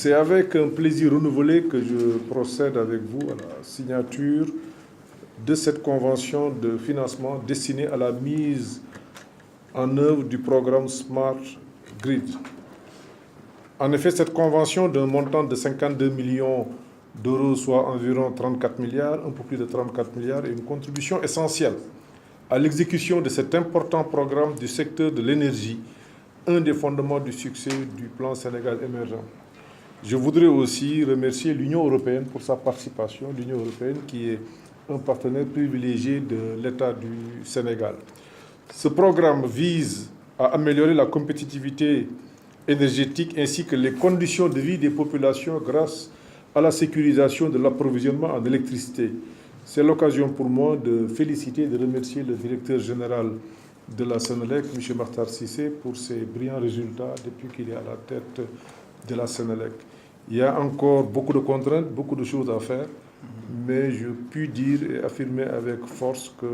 C'est avec un plaisir renouvelé que je procède avec vous à la signature de cette convention de financement destinée à la mise en œuvre du programme Smart Grid. En effet, cette convention d'un montant de 52 millions d'euros, soit environ 34 milliards, un peu plus de 34 milliards, est une contribution essentielle à l'exécution de cet important programme du secteur de l'énergie, un des fondements du succès du plan Sénégal émergent. Je voudrais aussi remercier l'Union européenne pour sa participation, l'Union européenne qui est un partenaire privilégié de l'État du Sénégal. Ce programme vise à améliorer la compétitivité énergétique ainsi que les conditions de vie des populations grâce à la sécurisation de l'approvisionnement en électricité. C'est l'occasion pour moi de féliciter et de remercier le directeur général de la Sénélec, M. Makhtar Cissé, pour ses brillants résultats depuis qu'il est à la tête de la Sénélec. Il y a encore beaucoup de contraintes, beaucoup de choses à faire, mais je puis dire et affirmer avec force que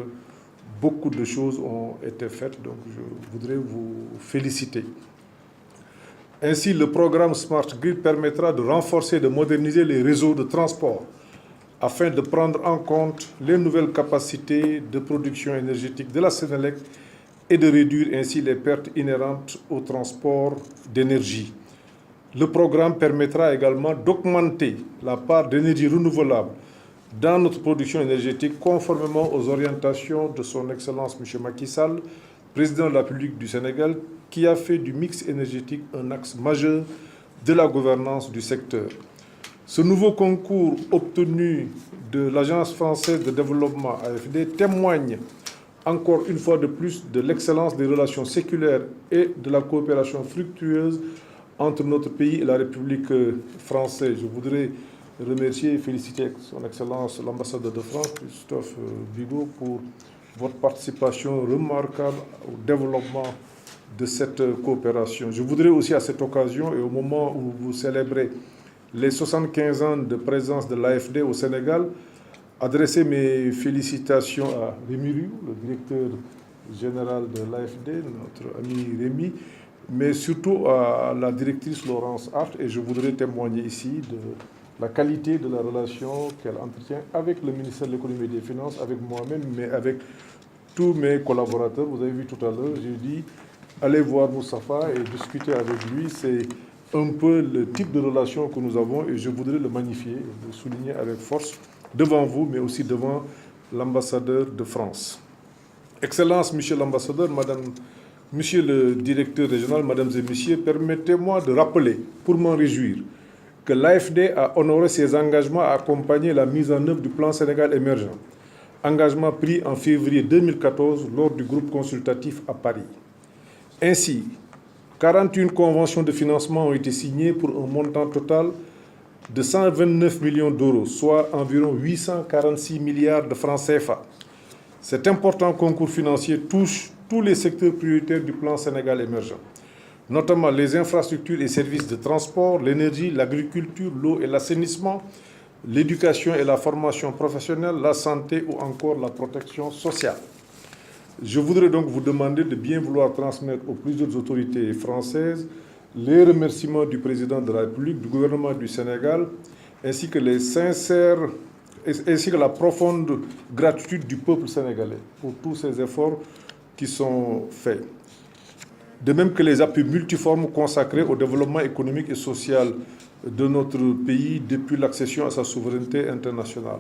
beaucoup de choses ont été faites, donc je voudrais vous féliciter. Ainsi, le programme Smart Grid permettra de renforcer et de moderniser les réseaux de transport afin de prendre en compte les nouvelles capacités de production énergétique de la Sénélec et de réduire ainsi les pertes inhérentes au transport d'énergie. Le programme permettra également d'augmenter la part d'énergie renouvelable dans notre production énergétique conformément aux orientations de son Excellence M. Macky Sall, président de la République du Sénégal, qui a fait du mix énergétique un axe majeur de la gouvernance du secteur. Ce nouveau concours obtenu de l'Agence française de développement AFD témoigne encore une fois de plus de l'excellence des relations séculaires et de la coopération fructueuse entre notre pays et la République française. Je voudrais remercier et féliciter son Excellence l'ambassadeur de France, Christophe Bigot, pour votre participation remarquable au développement de cette coopération. Je voudrais aussi à cette occasion et au moment où vous célébrez les 75 ans de présence de l'AFD au Sénégal, adresser mes félicitations à Rémi Rioux, le directeur général de l'AFD, notre ami Rémi, mais surtout à la directrice Laurence Hart, et je voudrais témoigner ici de la qualité de la relation qu'elle entretient avec le ministère de l'économie et des finances, avec moi-même, mais avec tous mes collaborateurs. Vous avez vu tout à l'heure, j'ai dit, allez voir Moustapha et discuter avec lui. C'est un peu le type de relation que nous avons et je voudrais le magnifier, le souligner avec force devant vous, mais aussi devant l'ambassadeur de France. Excellence, Monsieur l'ambassadeur, Monsieur le directeur régional, Mesdames et Messieurs, permettez-moi de rappeler, pour m'en réjouir, que l'AFD a honoré ses engagements à accompagner la mise en œuvre du plan Sénégal émergent, engagement pris en février 2014 lors du groupe consultatif à Paris. Ainsi, 41 conventions de financement ont été signées pour un montant total de 129 millions d'euros, soit environ 846 milliards de francs CFA. Cet important concours financier touche tous les secteurs prioritaires du plan Sénégal émergent, notamment les infrastructures et services de transport, l'énergie, l'agriculture, l'eau et l'assainissement, l'éducation et la formation professionnelle, la santé ou encore la protection sociale. Je voudrais donc vous demander de bien vouloir transmettre aux plus hautes autorités françaises les remerciements du président de la République, du gouvernement du Sénégal, ainsi que la profonde gratitude du peuple sénégalais pour tous ces efforts qui sont faits. De même que les appuis multiformes consacrés au développement économique et social de notre pays depuis l'accession à sa souveraineté internationale.